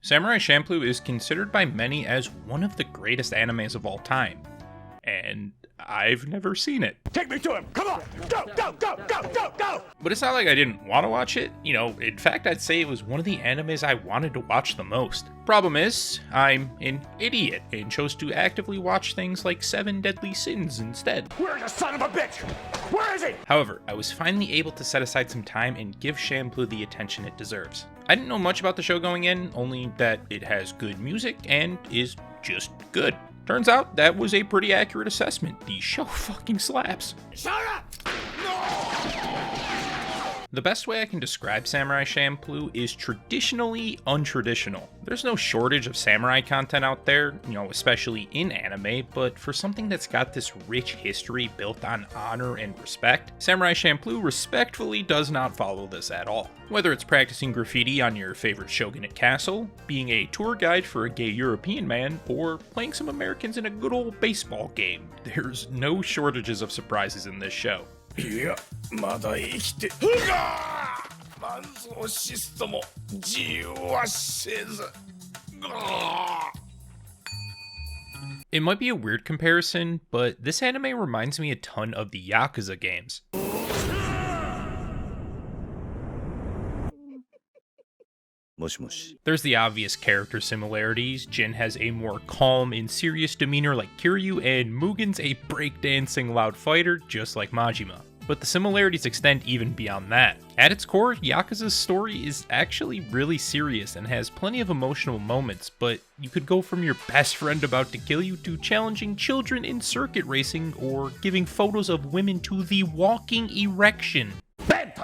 Samurai Champloo is considered by many as one of the greatest animes of all time, and I've never seen it. Take me to him! Come on! Go, go, go, go, go, go! But it's not like I didn't want to watch it. In fact, I'd say it was one of the animes I wanted to watch the most. Problem is, I'm an idiot and chose to actively watch things like 7 Deadly Sins instead. Where's the son of a bitch? Where is he? However, I was finally able to set aside some time and give Champloo the attention it deserves. I didn't know much about the show going in, only that it has good music and is just good. Turns out that was a pretty accurate assessment. The show fucking slaps. Shut up! The best way I can describe Samurai Champloo is traditionally untraditional. There's no shortage of samurai content out there, especially in anime, but for something that's got this rich history built on honor and respect, Samurai Champloo respectfully does not follow this at all. Whether it's practicing graffiti on your favorite shogunate castle, being a tour guide for a gay European man, or playing some Americans in a good old baseball game, there's no shortages of surprises in this show. いや、まだ生きて。満足シストも自由はせず。It might be a weird comparison, but this anime reminds me a ton of the Yakuza games. There's the obvious character similarities. Jin has a more calm and serious demeanor like Kiryu, and Mugen's a breakdancing loud fighter just like Majima. But the similarities extend even beyond that. At its core, Yakuza's story is actually really serious and has plenty of emotional moments, but you could go from your best friend about to kill you to challenging children in circuit racing or giving photos of women to the walking erection. Bad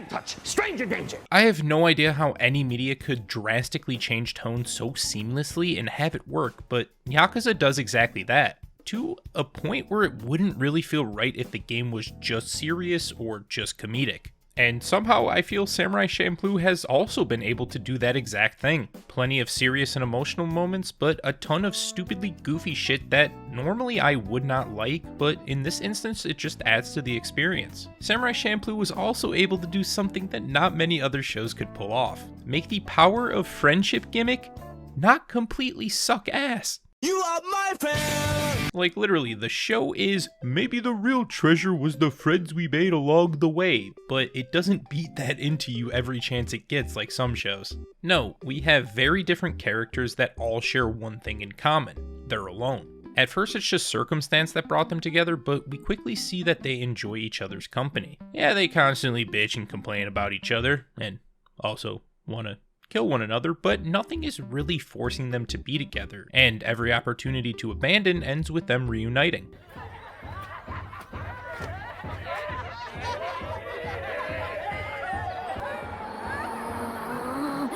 touch, stranger danger. I have no idea how any media could drastically change tone so seamlessly and have it work, but Yakuza does exactly that. To a point where it wouldn't really feel right if the game was just serious or just comedic. And somehow I feel Samurai Champloo has also been able to do that exact thing. Plenty of serious and emotional moments, but a ton of stupidly goofy shit that normally I would not like, but in this instance it just adds to the experience. Samurai Champloo was also able to do something that not many other shows could pull off. Make the power of friendship gimmick not completely suck ass. You are my friend! Like literally, the show is maybe the real treasure was the friends we made along the way, but it doesn't beat that into you every chance it gets like some shows. No, we have very different characters that all share one thing in common. They're alone. At first it's just circumstance that brought them together, but we quickly see that they enjoy each other's company. Yeah, they constantly bitch and complain about each other, and also wanna kill one another, but nothing is really forcing them to be together, and every opportunity to abandon ends with them reuniting.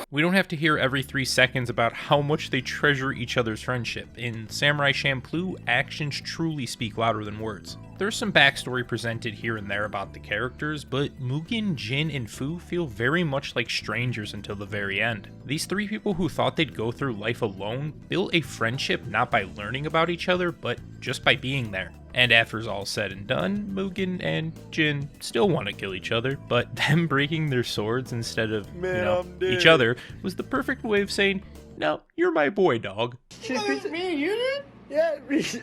We don't have to hear every 3 seconds about how much they treasure each other's friendship. In Samurai Champloo, actions truly speak louder than words. There's some backstory presented here and there about the characters, but Mugen, Jin, and Fu feel very much like strangers until the very end. These 3 people who thought they'd go through life alone built a friendship not by learning about each other, but just by being there. And after it's all said and done, Mugen and Jin still want to kill each other, but them breaking their swords instead of, each other was the perfect way of saying, no, you're my boy, dog. It's me and you, dude? Yeah,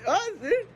us, dude.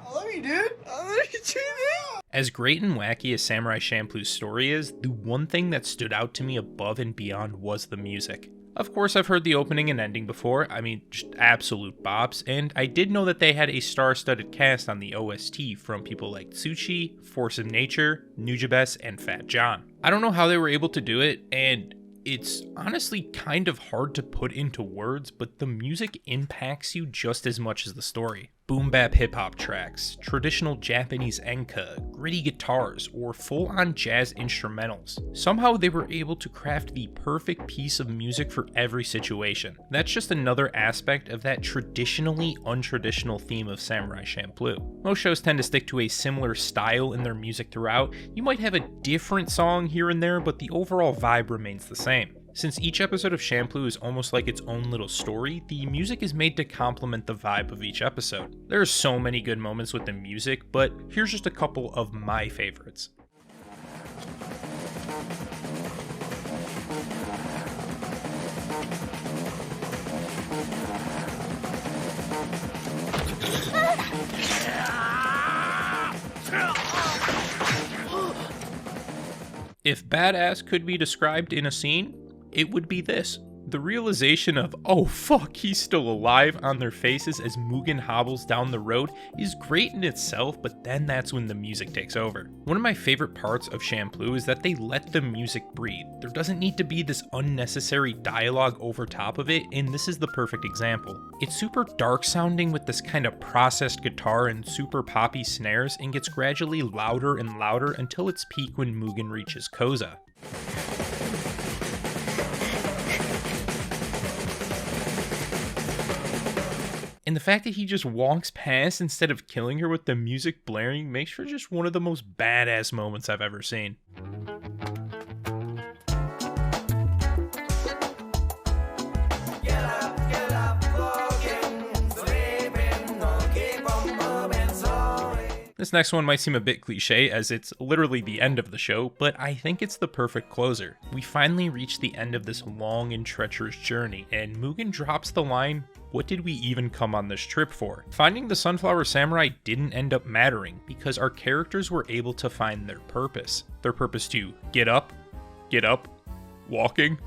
I love you, dude. I love you too, dude. As great and wacky as Samurai Champloo's story is, the one thing that stood out to me above and beyond was the music. Of course, I've heard the opening and ending before, just absolute bops, and I did know that they had a star-studded cast on the OST from people like Tsuchi, Force of Nature, Nujabes, and Fat John. I don't know how they were able to do it, and it's honestly kind of hard to put into words, but the music impacts you just as much as the story. Boom bap hip hop tracks, traditional Japanese enka, gritty guitars, or full-on jazz instrumentals. Somehow they were able to craft the perfect piece of music for every situation. That's just another aspect of that traditionally untraditional theme of Samurai Champloo. Most shows tend to stick to a similar style in their music throughout. You might have a different song here and there, but the overall vibe remains the same. Since each episode of Champloo is almost like its own little story, the music is made to complement the vibe of each episode. There are so many good moments with the music, but here's just a couple of my favorites. If badass could be described in a scene, it would be this. The realization of, oh fuck, he's still alive on their faces as Mugen hobbles down the road is great in itself, but then that's when the music takes over. One of my favorite parts of Champloo is that they let the music breathe. There doesn't need to be this unnecessary dialogue over top of it, and this is the perfect example. It's super dark sounding with this kind of processed guitar and super poppy snares, and gets gradually louder and louder until its peak when Mugen reaches Koza. And the fact that he just walks past instead of killing her with the music blaring makes for just one of the most badass moments I've ever seen. This next one might seem a bit cliche as it's literally the end of the show, but I think it's the perfect closer. We finally reach the end of this long and treacherous journey, and Mugen drops the line, "What did we even come on this trip for?" Finding the Sunflower Samurai didn't end up mattering because our characters were able to find their purpose. Their purpose to get up, walking,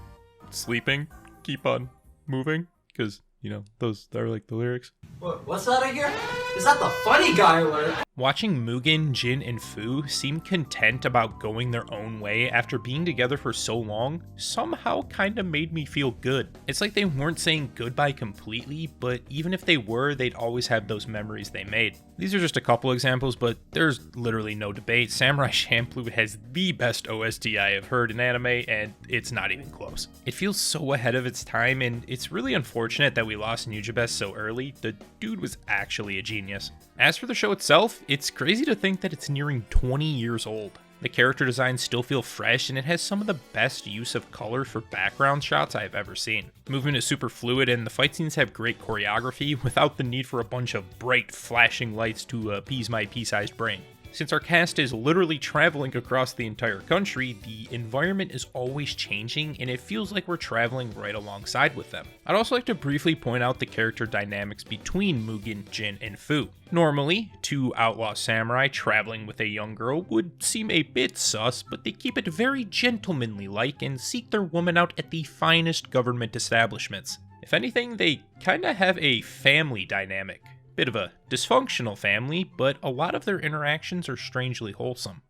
sleeping, keep on moving, because, you know, those are like the lyrics. What's that I hear? Is that the funny guy alert? Watching Mugen, Jin, and Fu seem content about going their own way after being together for so long somehow kinda made me feel good. It's like they weren't saying goodbye completely, but even if they were, they'd always have those memories they made. These are just a couple examples, but there's literally no debate. Samurai Champloo has the best OST I have heard in anime, and it's not even close. It feels so ahead of its time, and it's really unfortunate that we lost Nujabes so early. The dude was actually a genius. As for the show itself, it's crazy to think that it's nearing 20 years old. The character designs still feel fresh, and it has some of the best use of color for background shots I've ever seen. The movement is super fluid, and the fight scenes have great choreography without the need for a bunch of bright, flashing lights to appease my pea-sized brain. Since our cast is literally traveling across the entire country, the environment is always changing, and it feels like we're traveling right alongside with them. I'd also like to briefly point out the character dynamics between Mugen, Jin, and Fu. Normally, two outlaw samurai traveling with a young girl would seem a bit sus, but they keep it very gentlemanly-like and seek their woman out at the finest government establishments. If anything, they kinda have a family dynamic. Bit of a dysfunctional family, but a lot of their interactions are strangely wholesome.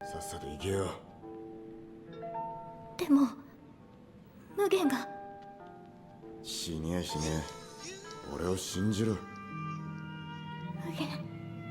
でも無限が死ねえ死ねえ俺を信じろ無限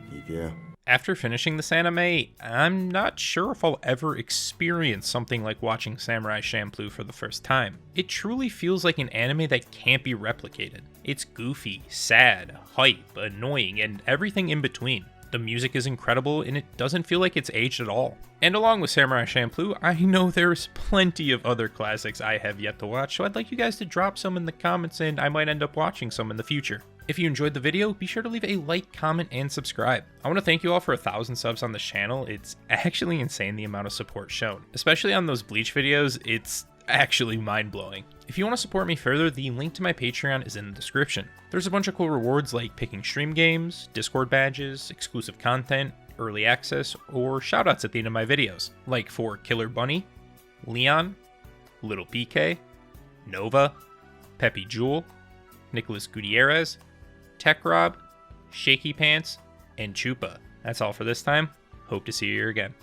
行けよ After finishing this anime, I'm not sure if I'll ever experience something like watching Samurai Champloo for the first time. It truly feels like an anime that can't be replicated. It's goofy, sad, hype, annoying, and everything in between. The music is incredible, and it doesn't feel like it's aged at all. And along with Samurai Champloo, I know there's plenty of other classics I have yet to watch, so I'd like you guys to drop some in the comments, and I might end up watching some in the future. If you enjoyed the video, be sure to leave a like, comment, and subscribe. I want to thank you all for 1,000 subs on the channel. It's actually insane the amount of support shown. Especially on those Bleach videos, it's actually mind-blowing. If you want to support me further, the link to my Patreon is in the description. There's a bunch of cool rewards like picking stream games, Discord badges, exclusive content, early access, or shoutouts at the end of my videos, like for Killer Bunny, Leon, Little PK, Nova, Peppy Jewel, Nicholas Gutierrez, Tech Rob, Shaky Pants, and Chupa. That's all for this time. Hope to see you here again.